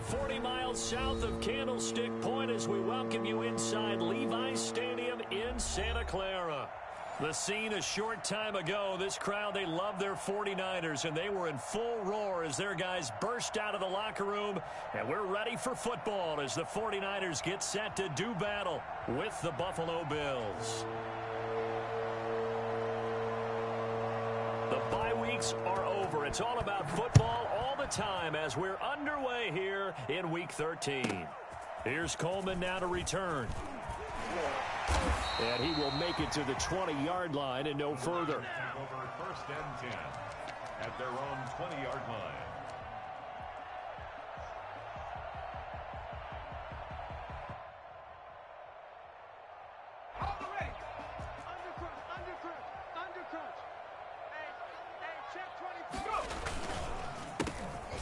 40 miles south of Candlestick Point as we welcome you inside Levi's Stadium in Santa Clara. The scene a short time ago, this crowd, they love their 49ers, and they were in full roar as their guys burst out of the locker room, and we're ready for football as the 49ers get set to do battle with the Buffalo Bills. The bye weeks are over. It's all about football all the time as we're underway here in Week 13. Here's Coleman now to return. And he will make it to the 20-yard line and no further. Over 1st and 10 at their own 20-yard line.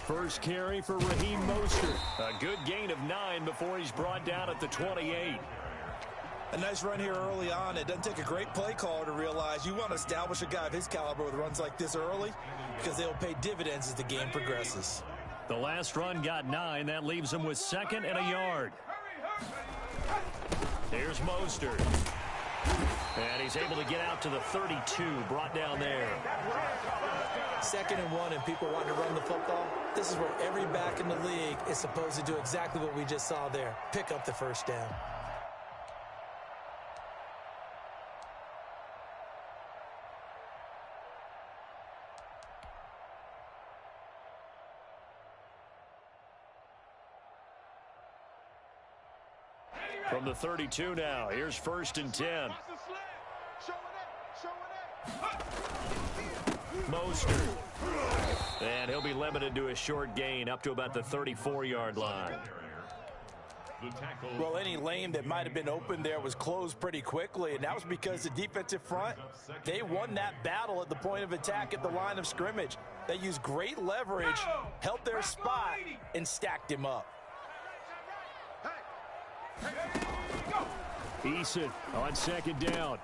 First carry for Raheem Mostert. A good gain of 9 before he's brought down at the 28. A nice run here early on. It doesn't take a great play caller to realize you want to establish a guy of his caliber with runs like this early because they'll pay dividends as the game progresses. The last run got 9. That leaves him with 2nd and a yard. Here's Mostert. And he's able to get out to the 32, brought down there. 2nd and 1 and people want to run the football. This is where every back in the league is supposed to do exactly what we just saw there. Pick up the first down. From the 32 now, here's 1st and 10. Mostert. And he'll be limited to a short gain up to about the 34-yard line. Well, any lane that might have been open there was closed pretty quickly, and that was because the defensive front, they won that battle at the point of attack at the line of scrimmage. They used great leverage, held their spot, and stacked him up. Eason on 2nd down.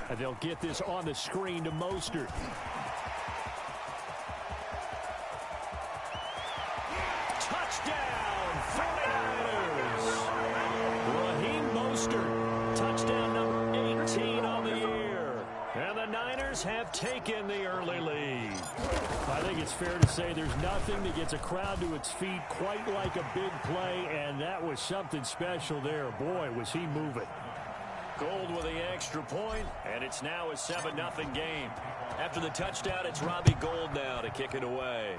And they'll get this on the screen to Mostert. Touchdown, 49ers! Raheem Mostert, touchdown number 18 on the year. And the Niners have taken the early lead. I think it's fair to say there's nothing that gets a crowd to its feet quite like a big play, and that was something special there. Boy, was he moving. Gold with the extra point, and it's now a 7-0 game. After the touchdown, it's Robbie Gould now to kick it away.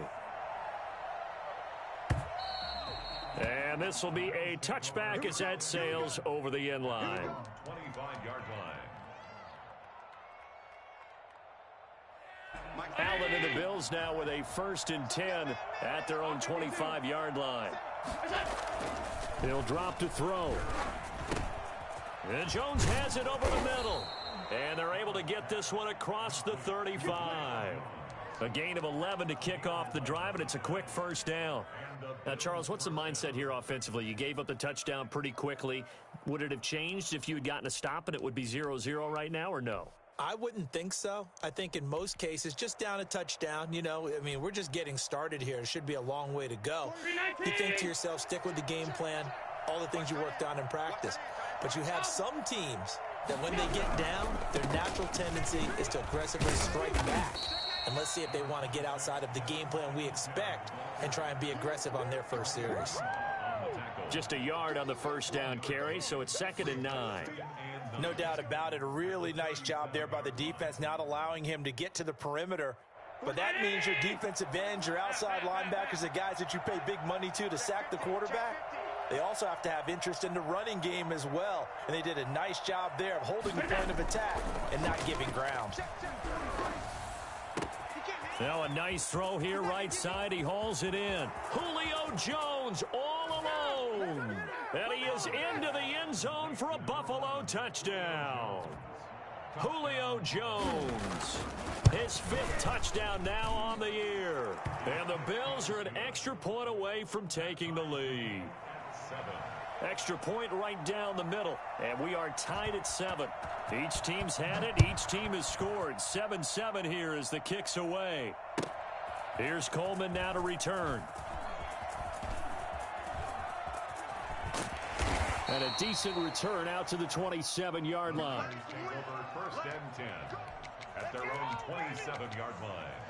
And this will be a touchback as that sails over the end line. 25-yard line. Allen and the Bills now with a 1st and 10 at their own 25-yard line. He'll drop to throw. And Jones has it over the middle. And they're able to get this one across the 35. A gain of 11 to kick off the drive, and it's a quick first down. Now, Charles, what's the mindset here offensively? You gave up the touchdown pretty quickly. Would it have changed if you had gotten a stop and it would be 0-0 right now, or no? I wouldn't think so. I think in most cases, just down a touchdown, you know, I mean, we're just getting started here. It should be a long way to go. You think to yourself, stick with the game plan, all the things you worked on in practice. But you have some teams that when they get down, their natural tendency is to aggressively strike back. And let's see if they want to get outside of the game plan we expect and try and be aggressive on their first series. Just a yard on the first down carry, so it's 2nd and 9. No doubt about it. A really nice job there by the defense, not allowing him to get to the perimeter. But that means your defensive ends, your outside linebackers, the guys that you pay big money to sack the quarterback, they also have to have interest in the running game as well. And they did a nice job there of holding the point of attack and not giving ground. Now a nice throw here right side. He hauls it in. Julio Jones all alone. And he is into the end zone for a Buffalo touchdown. Julio Jones, his 5th touchdown now on the year. And the Bills are an extra point away from taking the lead. Extra point right down the middle, and we are tied at 7. Each team's had it. Each team has scored. 7-7 here as the kick's away. Here's Coleman now to return. And a decent return out to the 27-yard line. Take over first and 10 at their own 27-yard line.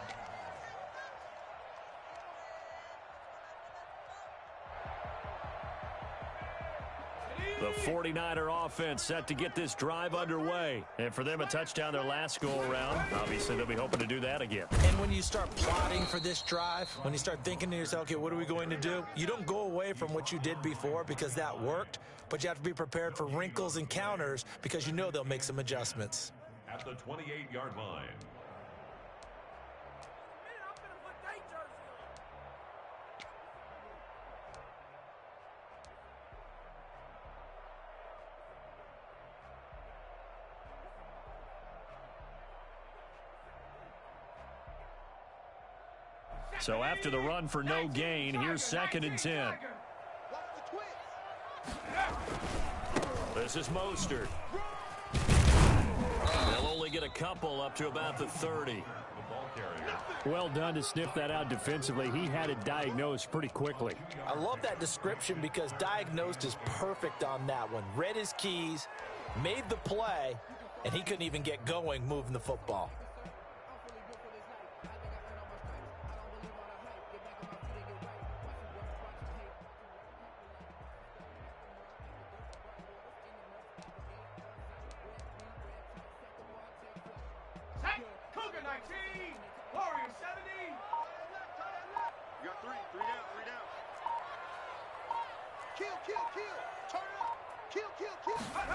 The 49er offense set to get this drive underway. And for them, a touchdown their last go-around. Obviously, they'll be hoping to do that again. And when you start plotting for this drive, when you start thinking to yourself, okay, what are we going to do? You don't go away from what you did before because that worked, but you have to be prepared for wrinkles and counters because you know they'll make some adjustments. At the 28-yard line. So after the run for no gain, here's 2nd and 10. This is Mostert. They'll only get a couple up to about the 30. Well done to sniff that out defensively. He had it diagnosed pretty quickly. I love that description because diagnosed is perfect on that one. Read his keys, made the play, and he couldn't even get going moving the football.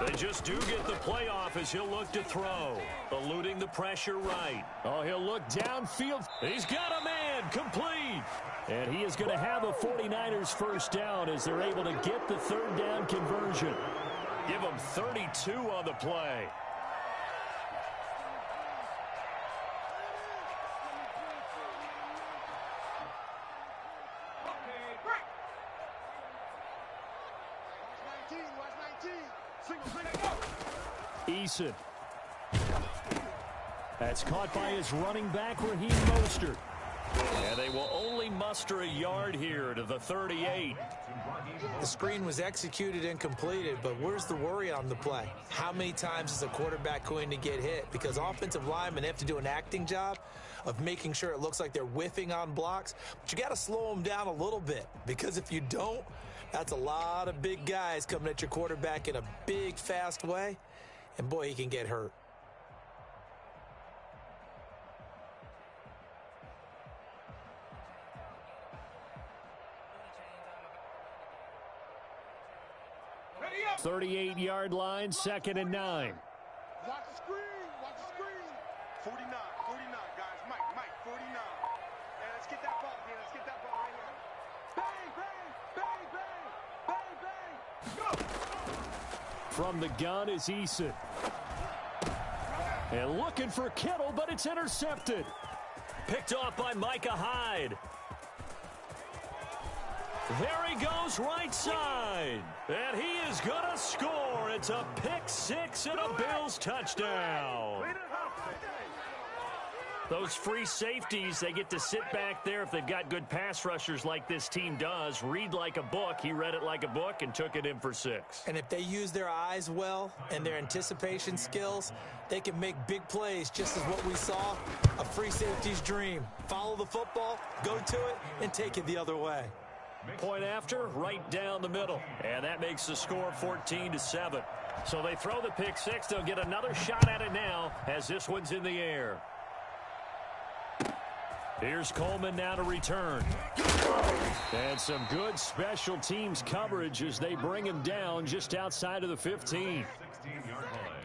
They just do get the playoff as he'll look to throw. Eluding the pressure right. Oh, he'll look downfield. He's got a man, complete. And he is going to have a 49ers first down as they're able to get the 3rd down conversion. Give him 32 on the play. Eason. That's caught by his running back, Raheem Mostert. And they will only muster a yard here to the 38. The screen was executed and completed, but where's the worry on the play? How many times is a quarterback going to get hit? Because offensive linemen have to do an acting job of making sure it looks like they're whiffing on blocks. But you got to slow them down a little bit, because if you don't, that's a lot of big guys coming at your quarterback in a big, fast way. And boy, he can get hurt. Ready up. 38-yard line, 2nd and 9. Watch the screen. Watch the screen. 49, guys. Mike, 49. And let's get that ball here. Let's get that ball right here. Bang, bang, bang, bang, bang, bang. Go. From the gun is Eason. And looking for Kittle, but it's intercepted. Picked off by Micah Hyde. There he goes right side. And he is going to score. It's a pick six and a Bills touchdown. Those free safeties, they get to sit back there if they've got good pass rushers like this team does. Read like a book. He read it like a book and took it in for 6. And if they use their eyes well and their anticipation skills, they can make big plays, just as what we saw, a free safety's dream. Follow the football, go to it, and take it the other way. Point after, right down the middle. And that makes the score 14-7. So they throw the pick six. They'll get another shot at it now as this one's in the air. Here's Coleman now to return. And some good special teams coverage as they bring him down just outside of the 15. 16-yard line.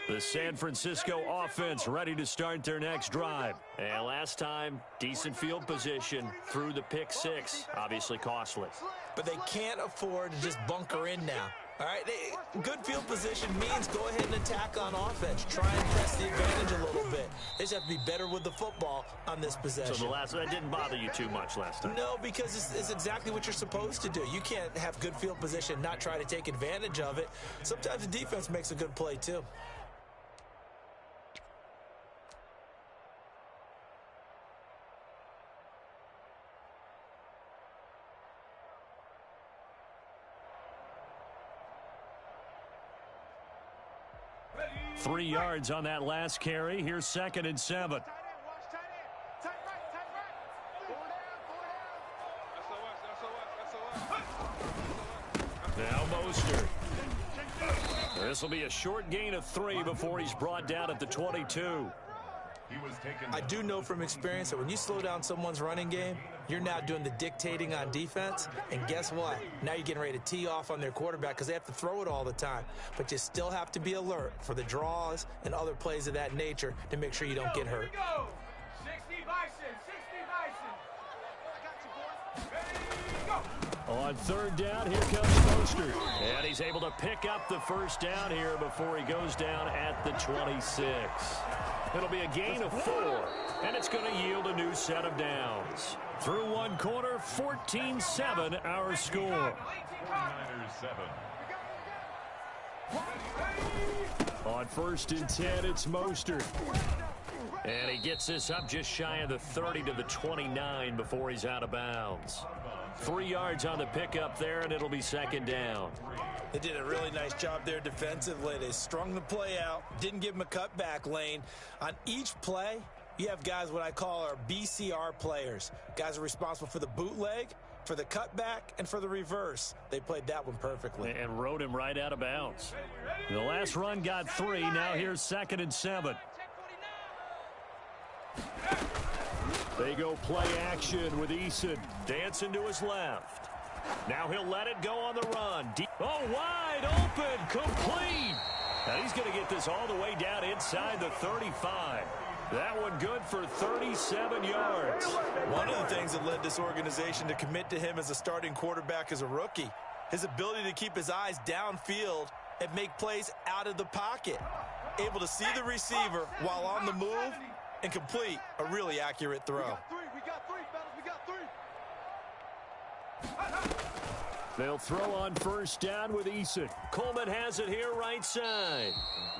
The San Francisco offense ready to start their next drive. And last time, decent field position through the pick six. Obviously costly. But they can't afford to just bunker in now. All right, good field position means go ahead and attack on offense. Try and press the advantage a little bit. They just have to be better with the football on this possession. So that didn't bother you too much last time? No, because it's exactly what you're supposed to do. You can't have good field position and not try to take advantage of it. Sometimes the defense makes a good play too. 3 yards on that last carry. Here's 2nd and 7. Tight end, watch tight end. Tight right. Four down. Now Mostert. This will be a short gain of 3 before he's brought down at the 22. I do know from experience that when you slow down someone's running game, you're now doing the dictating on defense. And guess what? Now you're getting ready to tee off on their quarterback because they have to throw it all the time. But you still have to be alert for the draws and other plays of that nature to make sure you don't get hurt. 60 Bison. 60 Bison. I got you, boy. Ready, go. On 3rd down, here comes Mostert. And he's able to pick up the 1st down here before he goes down at the 26. It'll be a gain of 4, and it's going to yield a new set of downs. Through 1 quarter, 14-7 our score. On 1st and 10, it's Mostert. And he gets this up just shy of the 30 to the 29 before he's out of bounds. 3 yards on the pickup there, and it'll be 2nd down. They did a really nice job there defensively. They strung the play out, didn't give him a cutback lane. On each play, you have guys what I call our BCR players. Guys are responsible for the bootleg, for the cutback, and for the reverse. They played that one perfectly. And rode him right out of bounds. The last run got 3. Now here's 2nd and 7. They go play action with Eason. Dancing to his left. Now he'll let it go on the run. Oh, wide open, complete. Now he's going to get this all the way down inside the 35. That one good for 37 yards. One of the things that led this organization to commit to him as a starting quarterback as a rookie, his ability to keep his eyes downfield and make plays out of the pocket. Able to see the receiver while on the move and complete a really accurate throw. We got three, fellas. We got 3. They'll throw on 1st down with Eason. Coleman has it here right side.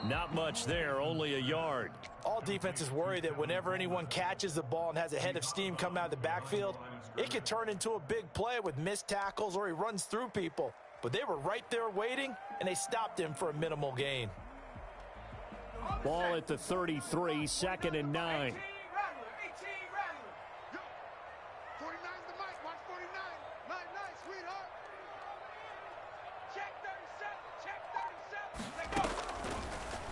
Not much there, only a yard. All defenses worry that whenever anyone catches the ball and has a head of steam come out of the backfield, it could turn into a big play with missed tackles or he runs through people. But they were right there waiting, and they stopped him for a minimal gain. Ball at the 33, 2nd and 9. 18 Rattler. 49's the mic. Watch 49. Nice, sweetheart. Check 37. Check 37. Let's go.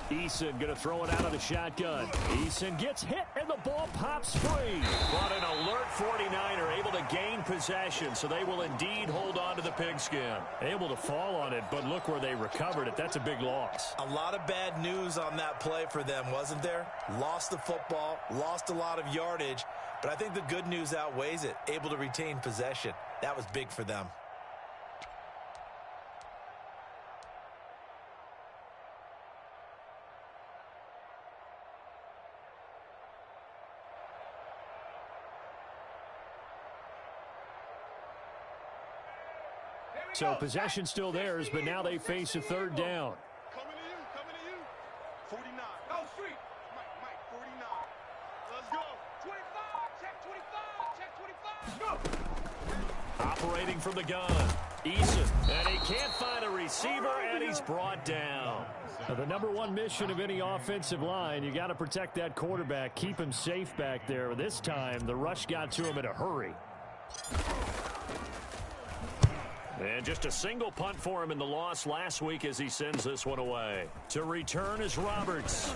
Eason going to throw it out of the shotgun. Eason gets hit, and the ball pops free. But an alert 49er able to gain possession, so they will indeed hold on to the pigskin. Able to fall on it, but look where they recovered it. That's a big loss. A lot of bad news on that play for them, wasn't there? Lost the football, lost a lot of yardage, but I think the good news outweighs it. Able to retain possession. That was big for them. So possession still theirs, but now they face a 3rd down. Coming to you. 49. Go street. Mike, 49. Let's go. 25. Check 25. Go. Operating from the gun. Eason, and he can't find a receiver, and he's brought down. Now, the number 1 mission of any offensive line, you got to protect that quarterback, keep him safe back there. This time, the rush got to him in a hurry. And just a single punt for him in the loss last week as he sends this one away. To return is Roberts.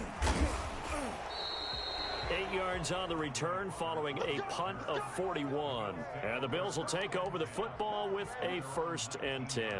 8 yards on the return following a punt of 41. And the Bills will take over the football with a 1st and 10.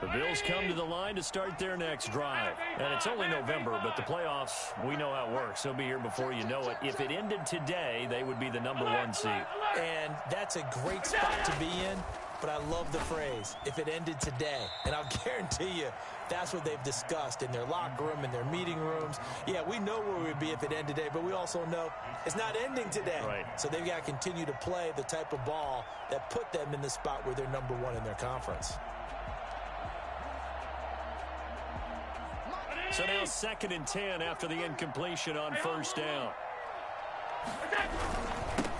The Bills come to the line to start their next drive. And it's only November, but the playoffs, we know how it works. They'll be here before you know it. If it ended today, they would be the number 1 seed. And that's a great spot to be in, but I love the phrase, if it ended today. And I'll guarantee you, that's what they've discussed in their locker room, in their meeting rooms. Yeah, we know where we'd be if it ended today, but we also know it's not ending today. Right. So they've got to continue to play the type of ball that put them in the spot where they're number 1 in their conference. So now 2nd and 10 after the incompletion on first down.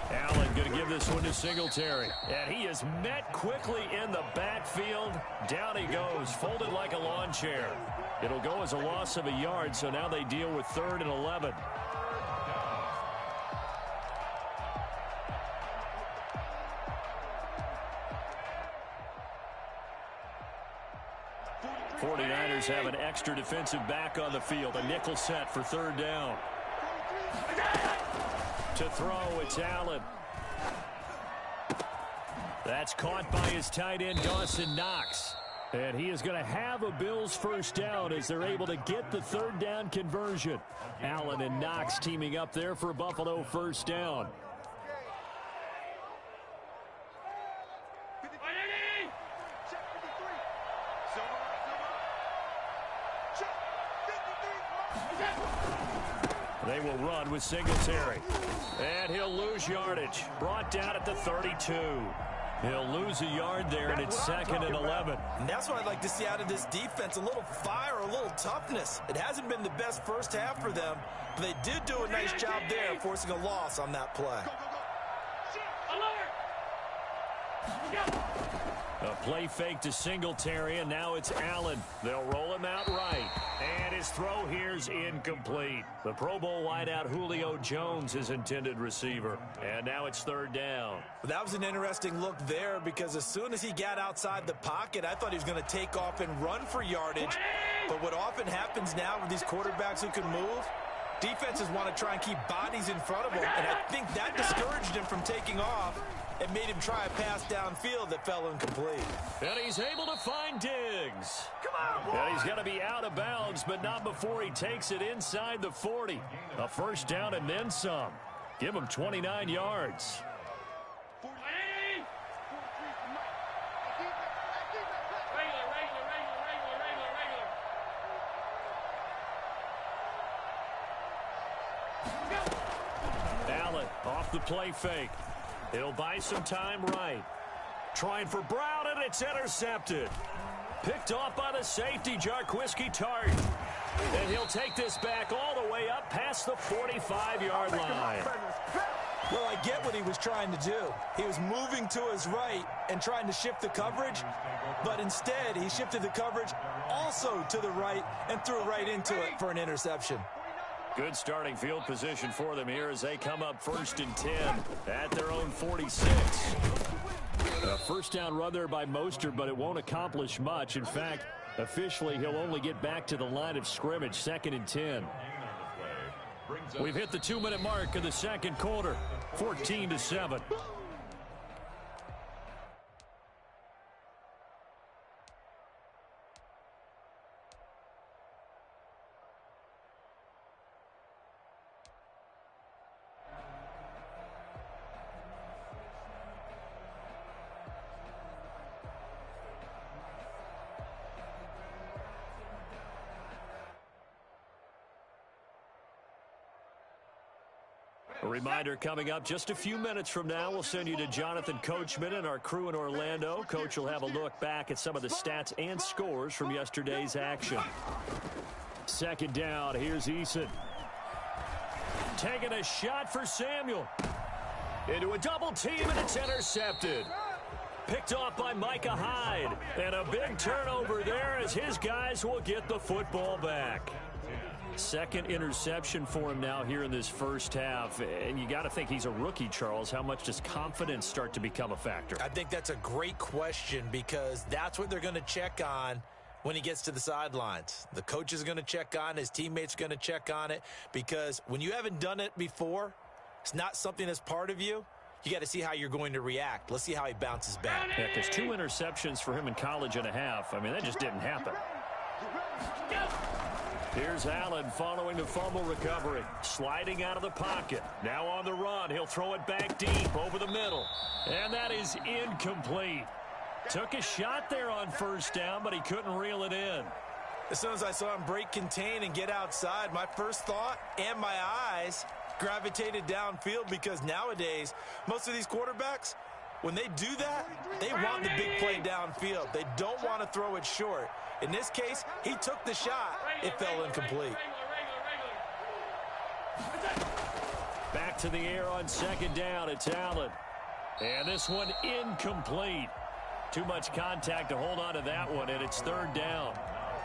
Allen going to give this one to Singletary. And he is met quickly in the backfield. Down he goes, folded like a lawn chair. It'll go as a loss of a yard, so now they deal with 3rd and 11. '49ers have an extra defensive back on the field. A nickel set for 3rd down. To throw, it's Allen. That's caught by his tight end, Dawson Knox. And he is going to have a Bills first down as they're able to get the 3rd down conversion. Allen and Knox teaming up there for Buffalo first down. They will run with Singletary. And he'll lose yardage. Brought down at the 32. He'll lose a yard there, and it's 2nd and 11. And that's what I'd like to see out of this defense, a little fire, a little toughness. It hasn't been the best first half for them, but they did do a nice job there, forcing a loss on that play. A play fake to Singletary, and now it's Allen. They'll roll him out right. And his throw here's incomplete. The Pro Bowl wideout Julio Jones, his intended receiver. And now it's 3rd down. That was an interesting look there because as soon as he got outside the pocket, I thought he was going to take off and run for yardage. But what often happens now with these quarterbacks who can move, defenses want to try and keep bodies in front of them. And I think that discouraged him from taking off. It made him try a pass downfield that fell incomplete. And he's able to find Diggs. Come on, and he's going to be out of bounds, but not before he takes it inside the 40. A first down and then some. Give him 29 yards. Allen off the play fake. He'll buy some time right. Trying for Brown, and it's intercepted. Picked off by the safety, Jarquiski Tart. And he'll take this back all the way up past the 45-yard line. Well, I get what he was trying to do. He was moving to his right and trying to shift the coverage, but instead he shifted the coverage also to the right and threw right into it for an interception. Good starting field position for them here as they come up 1st and 10 at their own 46. A first down run there by Mostert, but it won't accomplish much. In fact, officially, he'll only get back to the line of scrimmage, 2nd and 10. We've hit the 2-minute mark of the second quarter, 14-7. A reminder coming up just a few minutes from now, we'll send you to Jonathan Coachman and our crew in Orlando. Coach will have a look back at some of the stats and scores from yesterday's action. 2nd down, here's Eason. Taking a shot for Samuel. Into a double team, and it's intercepted. Picked off by Micah Hyde. And a big turnover there as his guys will get the football back. 2nd interception for him now here in this first half. And you got to think he's a rookie, Charles. How much does confidence start to become a factor? I think that's a great question because that's what they're going to check on when he gets to the sidelines. The coach is going to check on, his teammates are going to check on it because when you haven't done it before, it's not something that's part of you. You got to see how you're going to react. Let's see how he bounces back. Yeah, because 2 interceptions for him in college and a half. I mean, that just didn't happen. Here's Allen following the fumble recovery. Sliding out of the pocket. Now on the run. He'll throw it back deep over the middle. And that is incomplete. Took a shot there on first down, but he couldn't reel it in. As soon as I saw him break contain and get outside, my first thought and my eyes gravitated downfield because nowadays, most of these quarterbacks, when they do that, they want the big play downfield. They don't want to throw it short. In this case, he took the shot, It fell incomplete. Back to the air on second down. It's Allen. And this one incomplete. Too much contact to hold on to that one, and it's third down.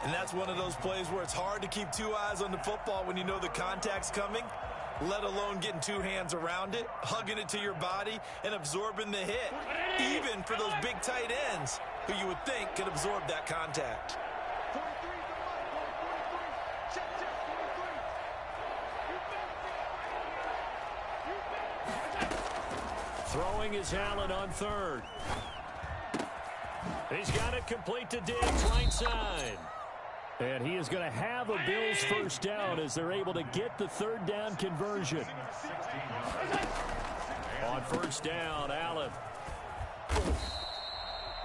And that's one of those plays where it's hard to keep two eyes on the football when you know the contact's coming, let alone getting two hands around it, hugging it to your body, and absorbing the hit, even for those big tight ends who you would think could absorb that contact. Throwing is Allen on third. He's got it complete to Diggs, right side. And he is going to have a Bills first down as they're able to get the third down conversion. On first down, Allen.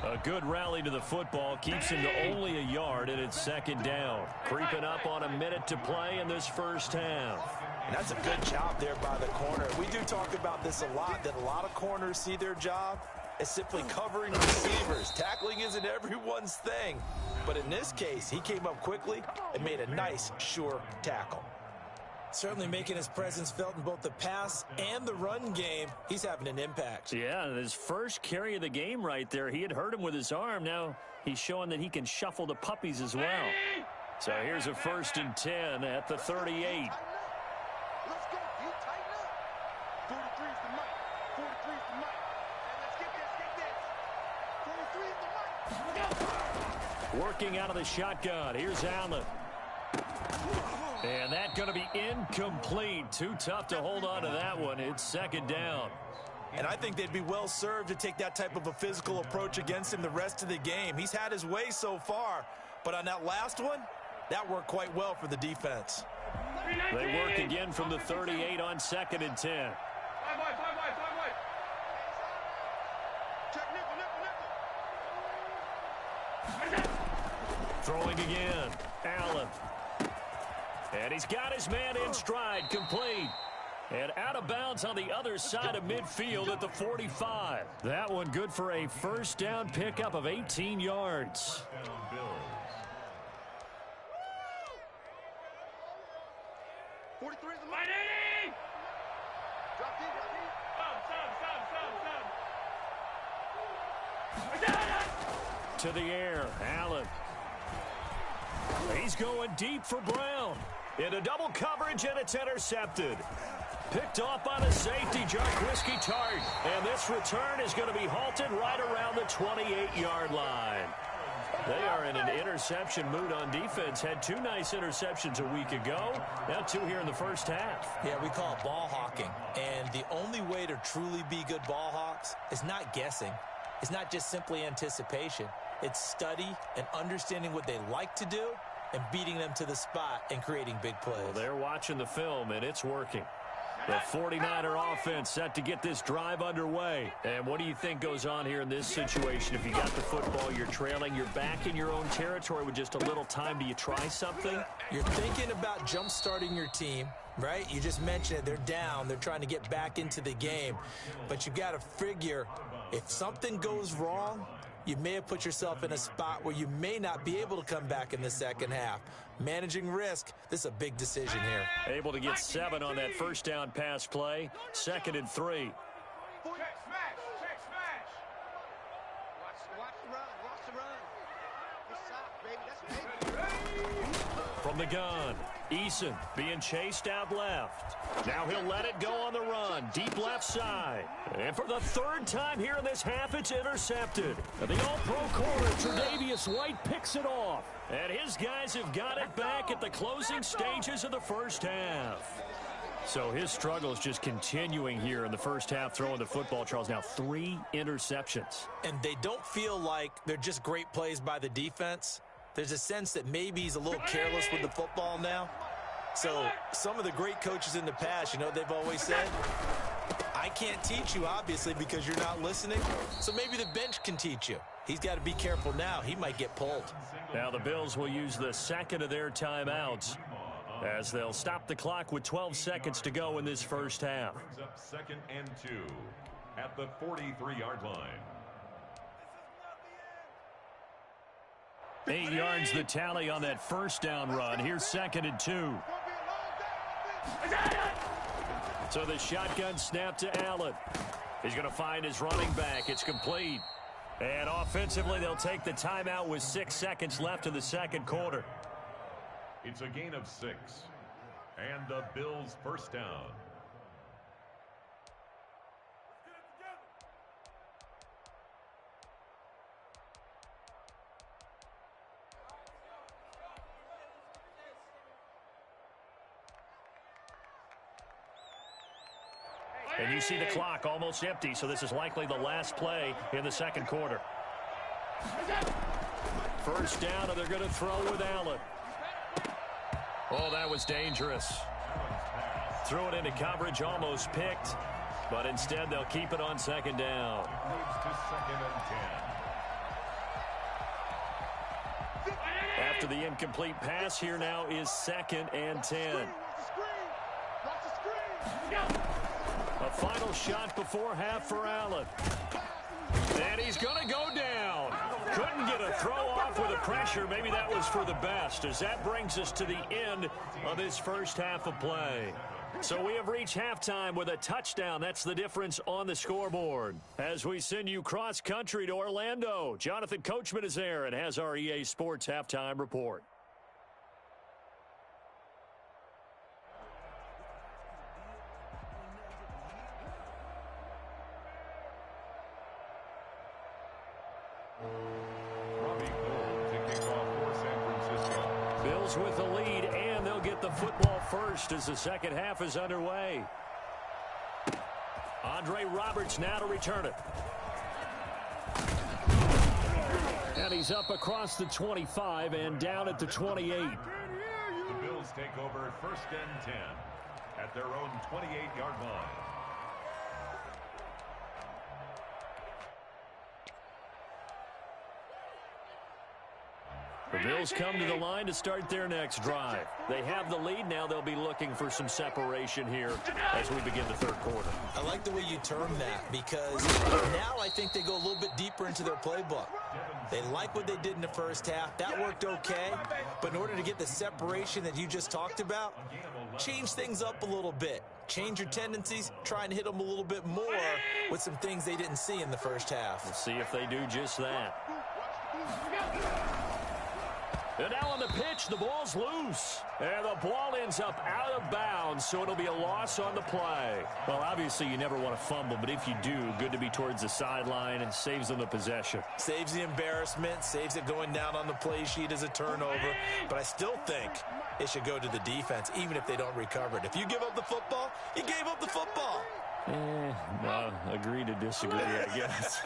A good rally to the football keeps him to only a yard, and it's second down. Creeping up on a minute to play in this first half. And that's a good job there by the corner. We do talk about this a lot, that a lot of corners see their job as simply covering receivers. Tackling isn't everyone's thing. But in this case, he came up quickly and made a nice, sure tackle. Certainly making his presence felt in both the pass and the run game. He's having an impact. Yeah, his first carry of the game right there. He had hurt him with his arm. Now he's showing that he can shuffle the puppies as well. So here's a 1st and 10 at the 38. Let's go. You tighten up. 43 is the mic. 43 is the mic. And let's get this. 43 is the mic. Working out of the shotgun. Here's Allen. And that's going to be incomplete. Too tough to hold on to that one. It's second down. And I think they'd be well served to take that type of a physical approach against him the rest of the game. He's had his way so far. But on that last one, that worked quite well for the defense. They work again from the 38 on 2nd and 10. Check nickel. Throwing again. Allen. And he's got his man in stride, complete. And out of bounds on the other side of midfield at the 45. That one good for a first down pickup of 18 yards. 43 is the mic. Drop deep. To the air, Allen. He's going deep for Brown. Into double coverage, and it's intercepted. Picked off by the safety, Jarquiski Tart. And this return is going to be halted right around the 28-yard line. They are in an interception mood on defense. Had 2 nice interceptions a week ago. Now 2 here in the first half. Yeah, we call it ball hawking. And the only way to truly be good ball hawks is not guessing. It's not just simply anticipation. It's study and understanding what they like to do and beating them to the spot and creating big plays. Well, they're watching the film, and it's working. The 49er offense set to get this drive underway. And what do you think goes on here in this situation? If you got the football, you're trailing, you're back in your own territory with just a little time. Do you try something? You're thinking about jump-starting your team, right? You just mentioned it. They're down. They're trying to get back into the game. But you got to figure if something goes wrong, you may have put yourself in a spot where you may not be able to come back in the second half. Managing risk, this is a big decision here. Able to get 7 on that first down pass play. 2nd and 3. Check smash. Watch the run. Good stop, baby. That's baby. From the gun, Eason being chased out left. Now he'll let it go on the run, deep left side. And for the 3rd time here in this half, it's intercepted. And the all-pro corner, Tre'Davious White, picks it off. And his guys have got it back at the closing stages of the first half. So his struggle is just continuing here in the first half, throwing the football, Charles. Now 3 interceptions. And they don't feel like they're just great plays by the defense. There's a sense that maybe he's a little careless with the football now. So some of the great coaches in the past, you know, they've always said, I can't teach you, obviously, because you're not listening. So maybe the bench can teach you. He's got to be careful now. He might get pulled. Now the Bills will use the 2nd of their timeouts as they'll stop the clock with 12 seconds to go in this first half. Brings up 2nd and 2 at the 43-yard line. 8 yards the tally on that first down run. Here's 2nd and 2. So the shotgun snap to Allen. He's going to find his running back. It's complete. And offensively, they'll take the timeout with 6 seconds left in the second quarter. It's a gain of 6. And the Bills' first down. And you see the clock almost empty, so this is likely the last play in the second quarter. First down, and they're going to throw with Allen. Oh, that was dangerous. Threw it into coverage, almost picked, but instead they'll keep it on 2nd down. Moves to 2nd and 10. After the incomplete pass, here now is 2nd and 10. A final shot before half for Allen. And he's going to go down. Couldn't get a throw off with the pressure. Maybe that was for the best, as that brings us to the end of this first half of play. So we have reached halftime with a touchdown. That's the difference on the scoreboard. As we send you cross-country to Orlando, Jonathan Coachman is there and has our EA Sports halftime report. Bills with the lead, and they'll get the football first as the second half is underway. Andre Roberts now to return it. And he's up across the 25 and down at the 28. The Bills take over 1st and 10 at their own 28-yard line. The Bills come to the line to start their next drive. They have the lead. Now they'll be looking for some separation here as we begin the third quarter. I like the way you term that, because now I think they go a little bit deeper into their playbook. They like what they did in the first half. That worked okay. But in order to get the separation that you just talked about, change things up a little bit. Change your tendencies, try and hit them a little bit more with some things they didn't see in the first half. We'll see if they do just that. And now on the pitch, the ball's loose. And the ball ends up out of bounds, so it'll be a loss on the play. Well, obviously, you never want to fumble, but if you do, good to be towards the sideline and saves them the possession. Saves the embarrassment, saves it going down on the play sheet as a turnover. But I still think it should go to the defense, even if they don't recover it. If you give up the football, you gave up the football. No, agree to disagree, I guess.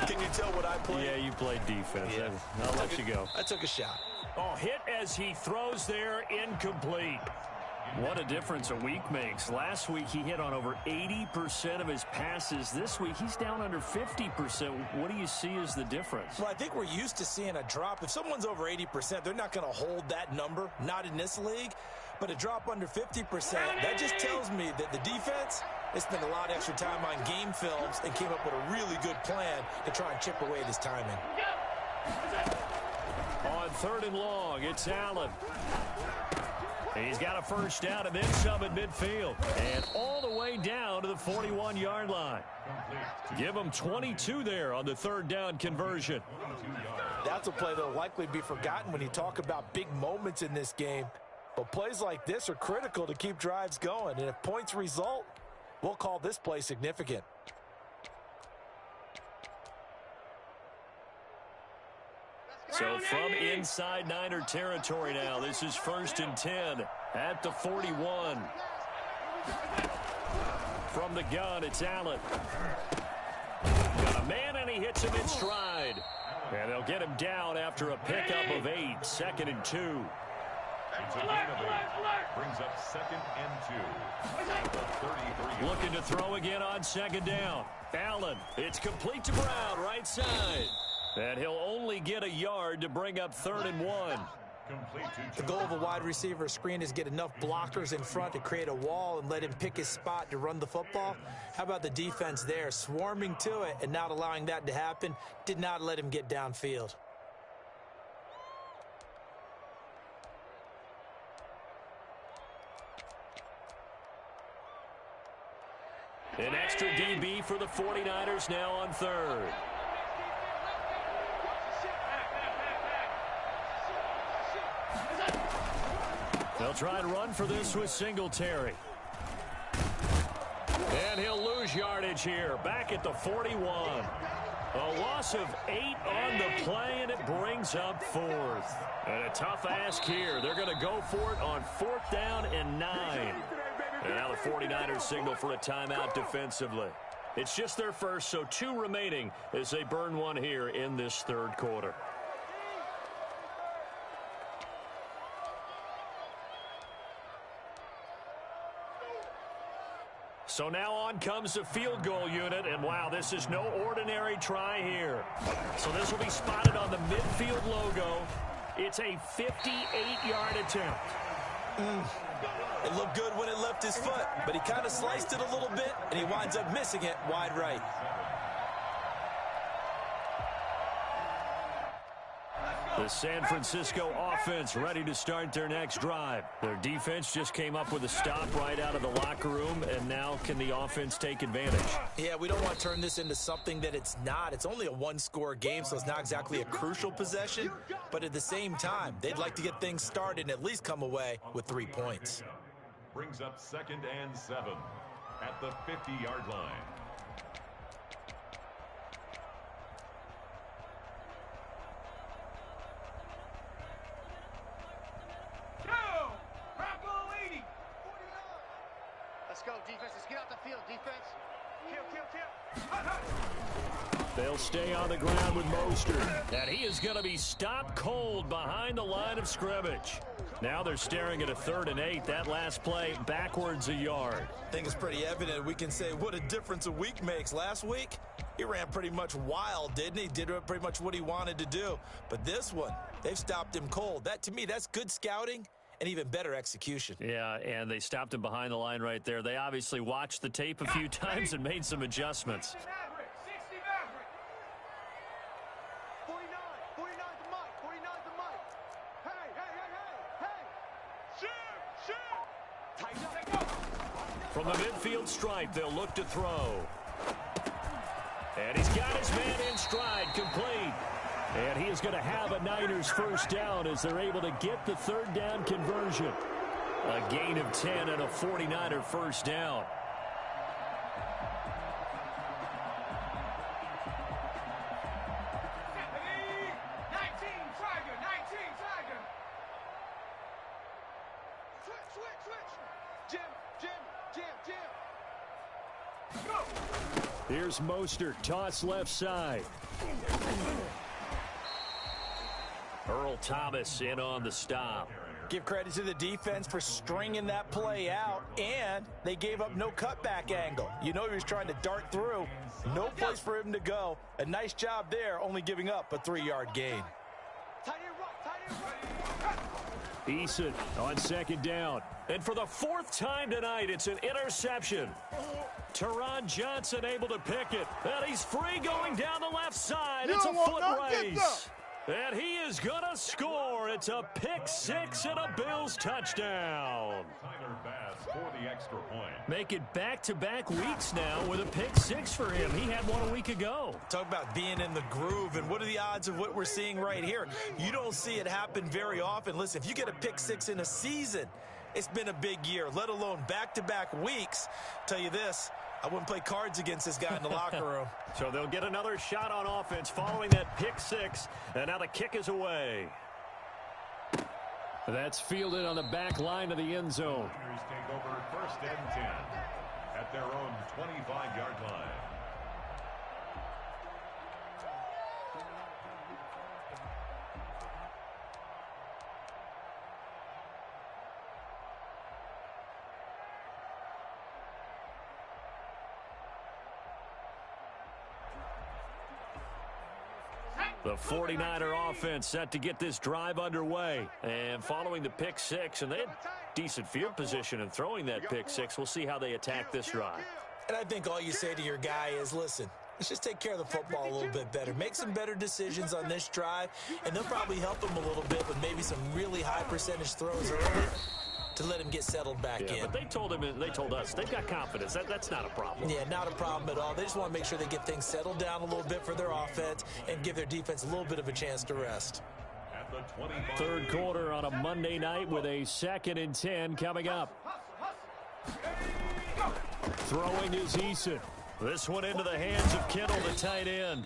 Can you tell what I played? Yeah, you played defense. Yeah. I'll let you go. I took a shot. Oh, hit as he throws there, incomplete. What a difference a week makes. Last week, he hit on over 80% of his passes. This week, he's down under 50%. What do you see as the difference? Well, I think we're used to seeing a drop. If someone's over 80%, they're not going to hold that number, not in this league. But a drop under 50%, that just tells me that the defense, they spent a lot of extra time on game films and came up with a really good plan to try and chip away this timing. On 3rd and long, it's Allen. He's got a first down and then some at midfield. And all the way down to the 41-yard line. Give him 22 there on the 3rd down conversion. That's a play that will likely be forgotten when you talk about big moments in this game. But plays like this are critical to keep drives going. And if points result, we'll call this play significant. So from inside Niner territory now, this is 1st and 10 at the 41. From the gun, it's Allen. Got a man, and he hits him in stride. And they'll get him down after a pickup of 8, 2nd and 2. It's a gain of 8. Brings up 2nd and 2. Looking to throw again on 2nd down. Allen, it's complete to Brown, right side. And he'll only get a yard to bring up 3rd and 1. The goal of a wide receiver screen is get enough blockers in front to create a wall and let him pick his spot to run the football. How about the defense there, swarming to it and not allowing that to happen? Did not let him get downfield. An extra DB for the 49ers now on third. They'll try and run for this with Singletary. And he'll lose yardage here, back at the 41. A loss of 8 on the play, and it brings up fourth. And a tough ask here. They're going to go for it on 4th down and 9. And now the 49ers signal for a timeout defensively. It's just their first, so 2 remaining as they burn one here in this third quarter. So now on comes the field goal unit, and wow, this is no ordinary try here. So this will be spotted on the midfield logo. It's a 58-yard attempt. It looked good when it left his foot, but he kind of sliced it a little bit, and he winds up missing it wide right. The San Francisco offense ready to start their next drive. Their defense just came up with a stop right out of the locker room, and now can the offense take advantage? Yeah, we don't want to turn this into something that it's not. It's only a one-score game, so it's not exactly a crucial possession. But at the same time, they'd like to get things started and at least come away with 3 points. Brings up 2nd and 7 at the 50-yard line. Let's go, defense. Let's get out the field, defense. Kill. They'll stay on the ground with Mostert. And he is going to be stopped cold behind the line of scrimmage. Now they're staring at a 3rd and 8. That last play backwards a yard. I think it's pretty evident. We can say what a difference a week makes. Last week, he ran pretty much wild, didn't he? Did pretty much what he wanted to do. But this one, they've stopped him cold. That, to me, that's good scouting and even better execution. Yeah, and they stopped him behind the line right there. They obviously watched the tape a few times and made some adjustments. 49 to Mike. 49 to Mike. Hey. Shoot. Tighten up. From the midfield stripe, they'll look to throw. And he's got his man in stride, complete. And he is going to have a Niners first down as they're able to get the 3rd down conversion. A gain of 10 and a 49er first down. Switch. Jim. Here's Mostert, toss left side. Earl Thomas in on the stop. Give credit to the defense for stringing that play out, and they gave up no cutback angle. You know he was trying to dart through. No place for him to go. A nice job there, only giving up a 3-yard gain. Tight end right. Eason on 2nd down. And for the 4th time tonight, it's an interception. Teron Johnson able to pick it. And he's free going down the left side. It's a foot race. And he is going to score. It's a pick-6 and a Bills touchdown. Tyler Bass for the extra point. Make it back-to-back weeks now with a pick-6 for him. He had one a week ago. Talk about being in the groove, and what are the odds of what we're seeing right here? You don't see it happen very often. Listen, if you get a pick-6 in a season, it's been a big year, let alone back-to-back weeks. Tell you this, I wouldn't play cards against this guy in the locker room. So they'll get another shot on offense following that pick-6, and now the kick is away. That's fielded on the back line of the end zone. Niners take over 1st and 10 at their own 25-yard line. The 49er offense set to get this drive underway. And following the pick-6, and they had decent field position in throwing that pick-6. We'll see how they attack this drive. And I think all you say to your guy is, listen, let's just take care of the football a little bit better. Make some better decisions on this drive, and they'll probably help him a little bit with maybe some really high percentage throws early. to let him get settled back in. But they told us they've got confidence. That's not a problem. Yeah, not a problem at all. They just want to make sure they get things settled down a little bit for their offense and give their defense a little bit of a chance to rest. Third quarter on a Monday night with a 2nd and 10 coming up. Throwing is Eason. This one into the hands of Kittle, the tight end.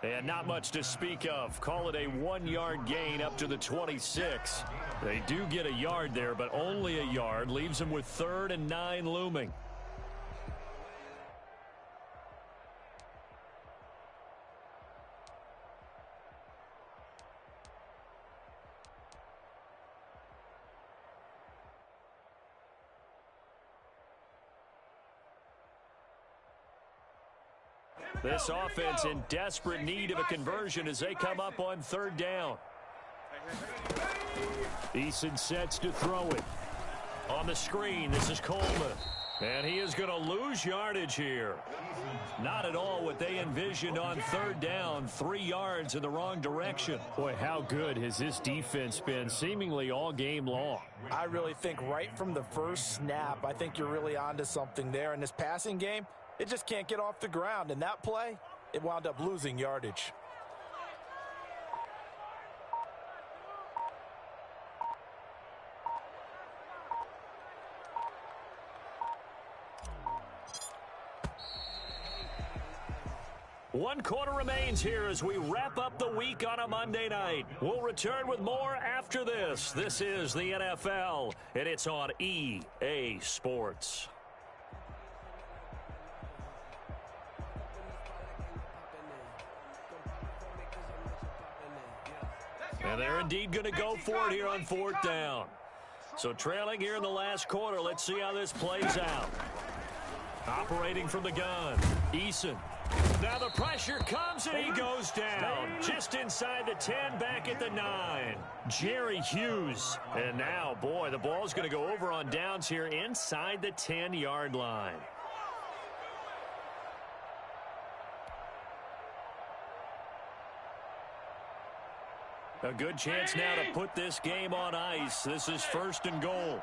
And not much to speak of. Call it a 1-yard gain up to the 26. They do get a yard there, but only a yard. Leaves them with 3rd and 9 looming. This offense in desperate need of a conversion as they come up on 3rd down. Eason sets to throw it. On the screen, this is Coleman. And he is going to lose yardage here. Not at all what they envisioned on 3rd down. 3 yards in the wrong direction. Boy, how good has this defense been seemingly all game long? I really think right from the first snap, I think you're really onto something there. In this passing game, it just can't get off the ground. And that play, it wound up losing yardage. One quarter remains here as we wrap up the week on a Monday night. We'll return with more after this. This is the NFL, and it's on EA Sports. And they're indeed going to go for it here on 4th down. So trailing here in the last quarter, let's see how this plays out. Operating from the gun, Eason. Now the pressure comes and he goes down. Just inside the 10, back at the 9. Jerry Hughes. And now, boy, the ball's going to go over on downs here inside the 10-yard line. A good chance now to put this game on ice. This is 1st and goal.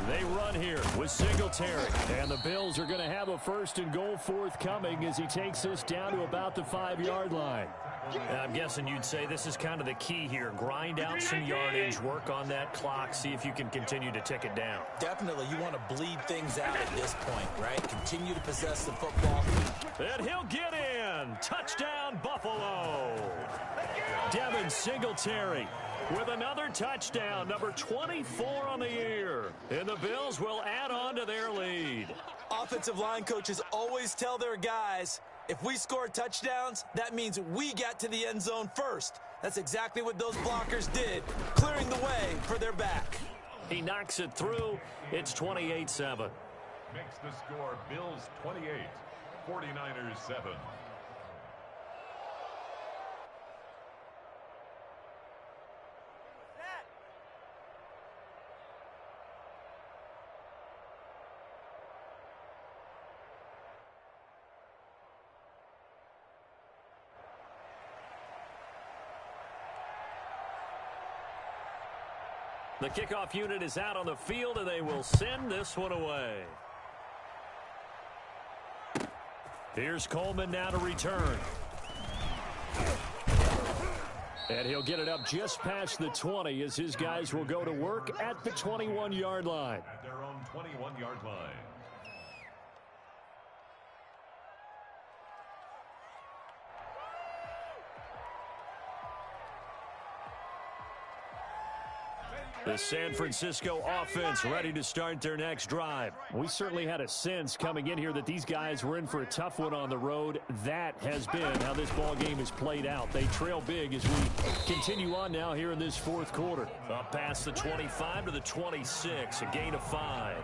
They run here with Singletary. And the Bills are going to have a 1st and goal forthcoming as he takes this down to about the 5-yard line. And I'm guessing you'd say this is kind of the key here. Grind out some yardage, work on that clock, see if you can continue to tick it down. Definitely, you want to bleed things out at this point, right? Continue to possess the football. And he'll get in. Touchdown, Buffalo. Devin Singletary with another touchdown, number 24 on the year. And the Bills will add on to their lead. Offensive line coaches always tell their guys, if we score touchdowns, that means we got to the end zone first. That's exactly what those blockers did, clearing the way for their back. He knocks it through. It's 28-7. Makes the score Bills 28, 49ers 7. The kickoff unit is out on the field, and they will send this one away. Here's Coleman now to return. And he'll get it up just past the 20 as his guys will go to work at the 21-yard line. At their own 21-yard line. The San Francisco offense ready to start their next drive. We certainly had a sense coming in here that these guys were in for a tough one on the road. That has been how this ball game is played out. They trail big as we continue on now here in this 4th quarter. Up past the 25 to the 26, a gain of 5.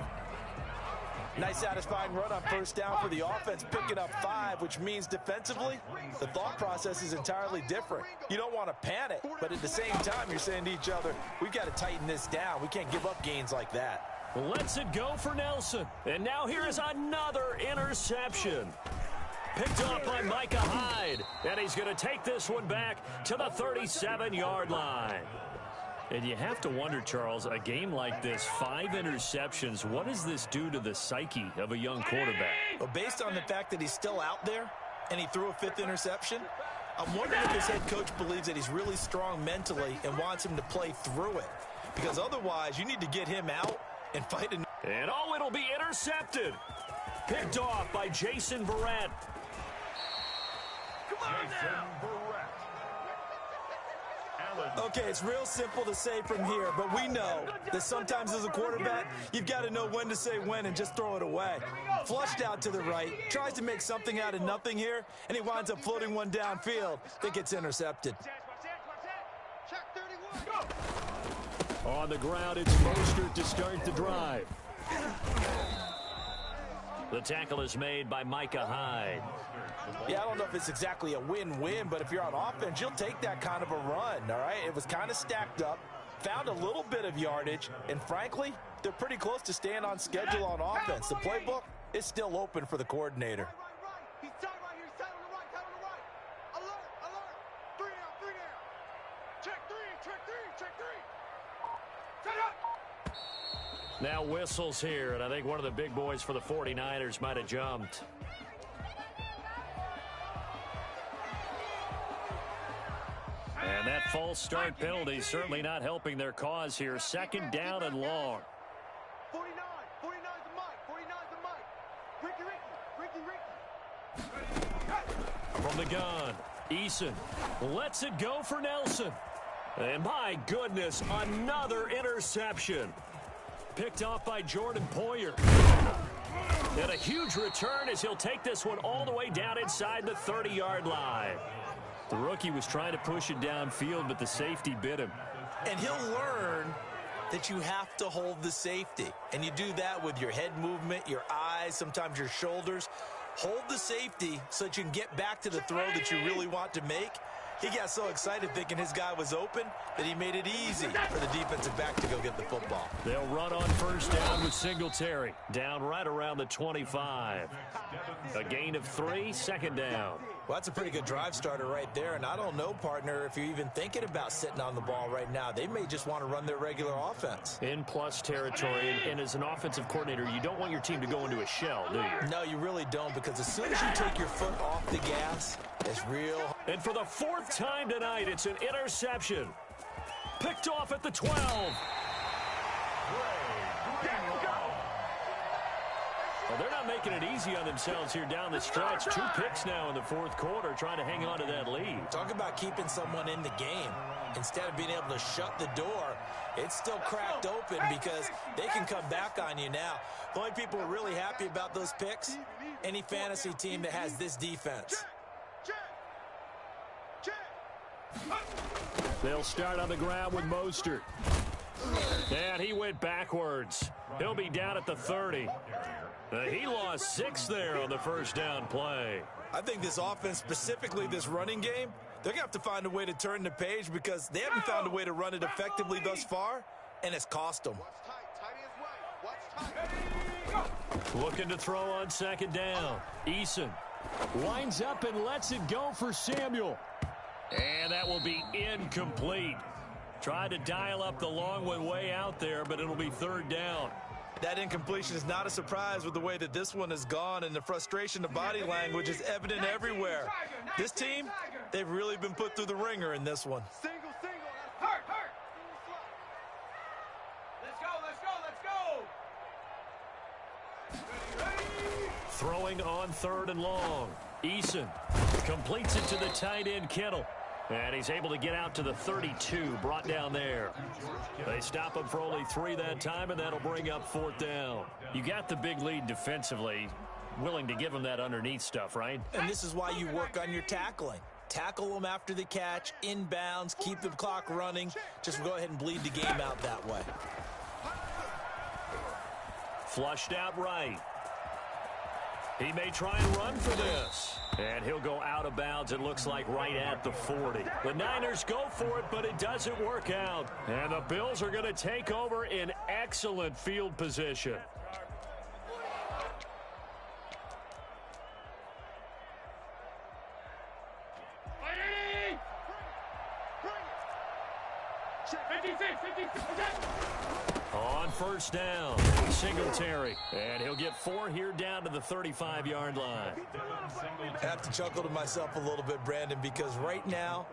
Nice satisfying run on 1st down for the offense, picking up 5, which means defensively, the thought process is entirely different. You don't want to panic, but at the same time, you're saying to each other, we've got to tighten this down. We can't give up gains like that. Lets it go for Nelson. And now here is another interception. Picked up by Micah Hyde. And he's going to take this one back to the 37-yard line. And you have to wonder, Charles, a game like this, 5 interceptions, what does this do to the psyche of a young quarterback? Well, based on the fact that he's still out there and he threw a 5th interception, I'm wondering if his head coach believes that he's really strong mentally and wants him to play through it. Because otherwise, you need to get him out and fight. And oh, it'll be intercepted. Picked off by Jason Verrett. Okay, it's real simple to say from here, but we know that sometimes as a quarterback, you've got to know when to say when and just throw it away. Flushed out to the right, tries to make something out of nothing here, and he winds up floating one downfield that gets intercepted. On the ground, it's Mostert to start the drive. The tackle is made by Micah Hyde. Yeah, I don't know if it's exactly a win-win, but if you're on offense, you'll take that kind of a run, all right? It was kind of stacked up, found a little bit of yardage, and frankly, they're pretty close to staying on schedule on offense. The playbook is still open for the coordinator. He's tight right here. He's tight on the right. Tight on the right. Alert, alert. 3 down, 3 down. Check 3, check 3, check 3. Set up. Now whistles here, and I think one of the big boys for the 49ers might have jumped. And that false start penalty certainly not helping their cause here. 2nd down and long. 49. 49's the mic. 49's the mic. Ricky. From the gun, Eason lets it go for Nelson. And my goodness, another interception. Picked off by Jordan Poyer. And a huge return as he'll take this one all the way down inside the 30-yard line. The rookie was trying to push it downfield, but the safety bit him. And he'll learn that you have to hold the safety. And you do that with your head movement, your eyes, sometimes your shoulders. Hold the safety so that you can get back to the throw that you really want to make. He got so excited thinking his guy was open that he made it easy for the defensive back to go get the football. They'll run on 1st down with Singletary. Down right around the 25. A gain of 3, 2nd down. Well, that's a pretty good drive starter right there. And I don't know, partner, if you're even thinking about sitting on the ball right now. They may just want to run their regular offense. In plus territory, and as an offensive coordinator, you don't want your team to go into a shell, do you? No, you really don't, because as soon as you take your foot off the gas, it's real. And for the 4th time tonight, it's an interception. Picked off at the 12. Well, they're not making it easy on themselves here down the stretch. 2 picks now in the 4th quarter, trying to hang on to that lead. Talk about keeping someone in the game. Instead of being able to shut the door, it's still cracked open because they can come back on you now. The only people who are really happy about those picks, any fantasy team that has this defense. They'll start on the ground with Mostert. And he went backwards. He'll be down at the 30. He lost 6 there on the 1st down play. I think this offense, specifically this running game, they're going to have to find a way to turn the page because they haven't found a way to run it effectively thus far, and it's cost them. Looking to throw on 2nd down. Eason winds up and lets it go for Samuel. And that will be incomplete. Tried to dial up the long one way out there, but it'll be 3rd down. That incompletion is not a surprise with the way that this one has gone, and the frustration of body language is evident everywhere. This team, they've really been put through the ringer in this one. Single. Hurt. Let's go. Throwing on 3rd and long. Eason completes it to the tight end Kittle. And he's able to get out to the 32, brought down there. They stop him for only 3 that time, and that'll bring up 4th down. You got the big lead defensively, willing to give him that underneath stuff, right? And this is why you work on your tackling. Tackle them after the catch, inbounds, keep the clock running. Just go ahead and bleed the game out that way. Flushed out right. He may try and run for this. And he'll go out of bounds, it looks like, right at the 40. The Niners go for it, but it doesn't work out. And the Bills are going to take over in excellent field position. Check 56. first down. Singletary. And he'll get 4 here down to the 35-yard line. I have to chuckle to myself a little bit, Brandon, because right now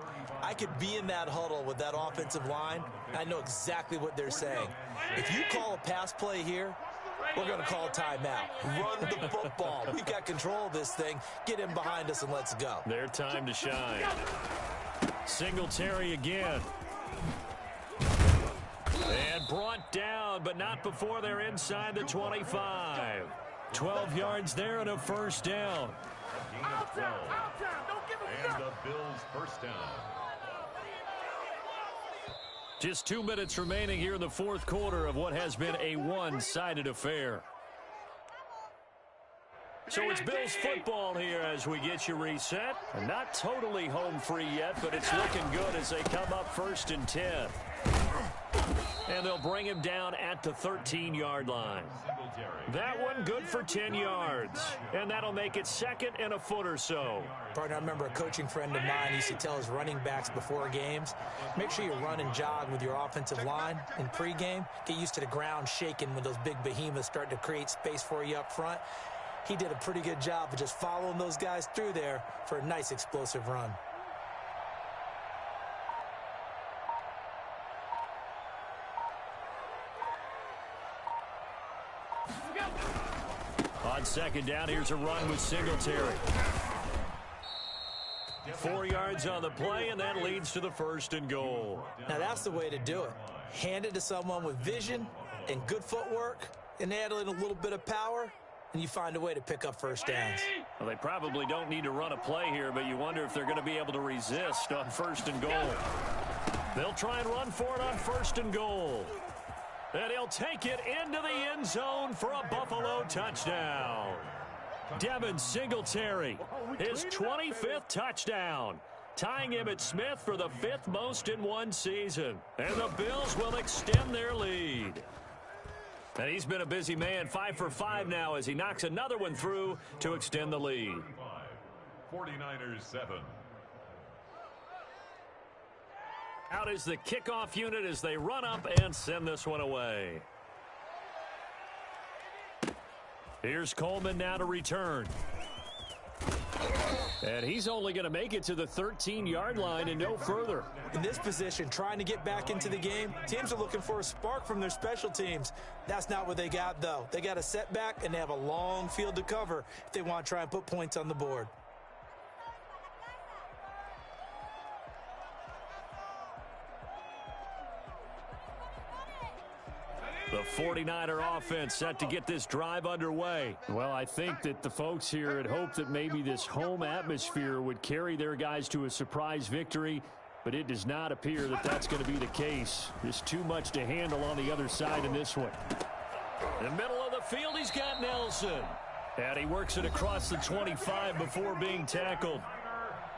I could be in that huddle with that offensive line. I know exactly what they're saying. If you call a pass play here, we're going to call a timeout. Run the football. We've got control of this thing. Get in behind us and let's go. Their time to shine. Singletary again. And brought down, but not before they're inside the 25. 12 yards there and a first down. And the Bills first down. Just 2 minutes remaining here in the fourth quarter of what has been a one-sided affair. So it's Bills football here as we get you reset. And not totally home free yet, but it's looking good as they come up 1st and 10. And they'll bring him down at the 13-yard line. That one good for 10 yards. And that'll make it 2nd and a foot or so. Partner, I remember a coaching friend of mine used to tell his running backs before games, make sure you run and jog with your offensive line in pregame. Get used to the ground shaking when those big behemoths start to create space for you up front. He did a pretty good job of just following those guys through there for a nice explosive run. On 2nd down, here's a run with Singletary. 4 yards on the play, and that leads to the 1st and goal. Now that's the way to do it. Hand it to someone with vision and good footwork, and add in a little bit of power, and you find a way to pick up first downs. Well, they probably don't need to run a play here, but you wonder if they're going to be able to resist on 1st and goal. They'll try and run for it on 1st and goal. And he'll take it into the end zone for a Buffalo touchdown. Devin Singletary, his 25th touchdown, tying Emmitt Smith for the 5th most in one season. And the Bills will extend their lead. And he's been a busy man, 5 for 5 now as he knocks another one through to extend the lead. 49ers 7. Out is the kickoff unit as they run up and send this one away. Here's Coleman now to return. And he's only going to make it to the 13-yard line and no further. In this position, trying to get back into the game, teams are looking for a spark from their special teams. That's not what they got, though. They got a setback, and they have a long field to cover if they want to try and put points on the board. The 49er offense set to get this drive underway. Well, I think that the folks here had hoped that maybe this home atmosphere would carry their guys to a surprise victory, but it does not appear that that's going to be the case. There's too much to handle on the other side in this one. In the middle of the field, he's got Nelson. And he works it across the 25 before being tackled.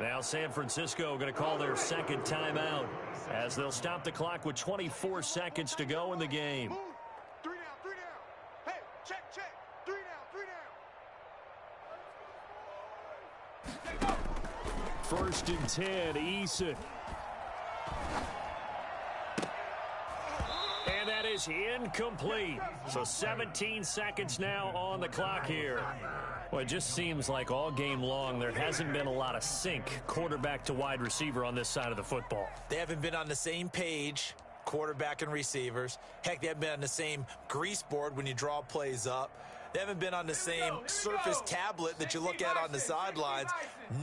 Now San Francisco going to call their 2nd timeout as they'll stop the clock with 24 seconds to go in the game. 3 down, 3 down. Hey, check. 3 down, 3 down. 1st and 10, Eason. And that is incomplete. So 17 seconds now on the clock here. Well, it just seems like all game long there hasn't been a lot of sync quarterback to wide receiver on this side of the football. They haven't been on the same page, quarterback and receivers. Heck, they haven't been on the same grease board when you draw plays up. They haven't been on the same Surface tablet that you look at on the sidelines.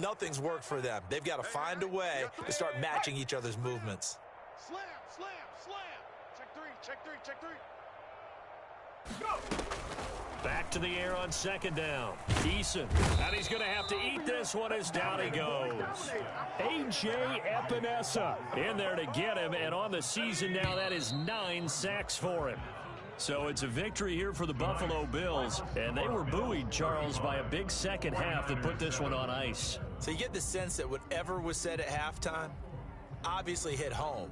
Nothing's worked for them. They've got to find a way to start matching each other's movements. Slam. Check three. Go. Back to the air on 2nd down. Eason. And he's going to have to eat this one as down he goes. A.J. Epinesa in there to get him. And on the season now, that is 9 sacks for him. So it's a victory here for the Buffalo Bills. And they were buoyed, Charles, by a big second half that put this one on ice. So you get the sense that whatever was said at halftime obviously hit home.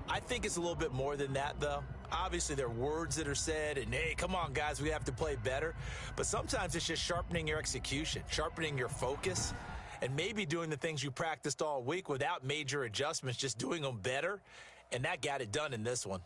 I think it's a little bit more than that, though. Obviously, there are words that are said, and, hey, come on, guys, we have to play better. But sometimes it's just sharpening your execution, sharpening your focus, and maybe doing the things you practiced all week without major adjustments, just doing them better. And that got it done in this one.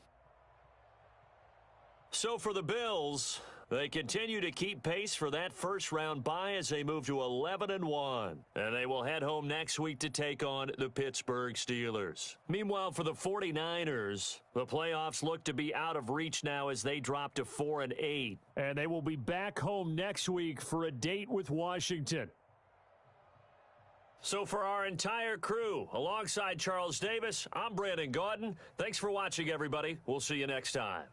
So for the Bills, they continue to keep pace for that first-round bye as they move to 11-1. And they will head home next week to take on the Pittsburgh Steelers. Meanwhile, for the 49ers, the playoffs look to be out of reach now as they drop to 4-8. And they will be back home next week for a date with Washington. So for our entire crew, alongside Charles Davis, I'm Brandon Gaudin. Thanks for watching, everybody. We'll see you next time.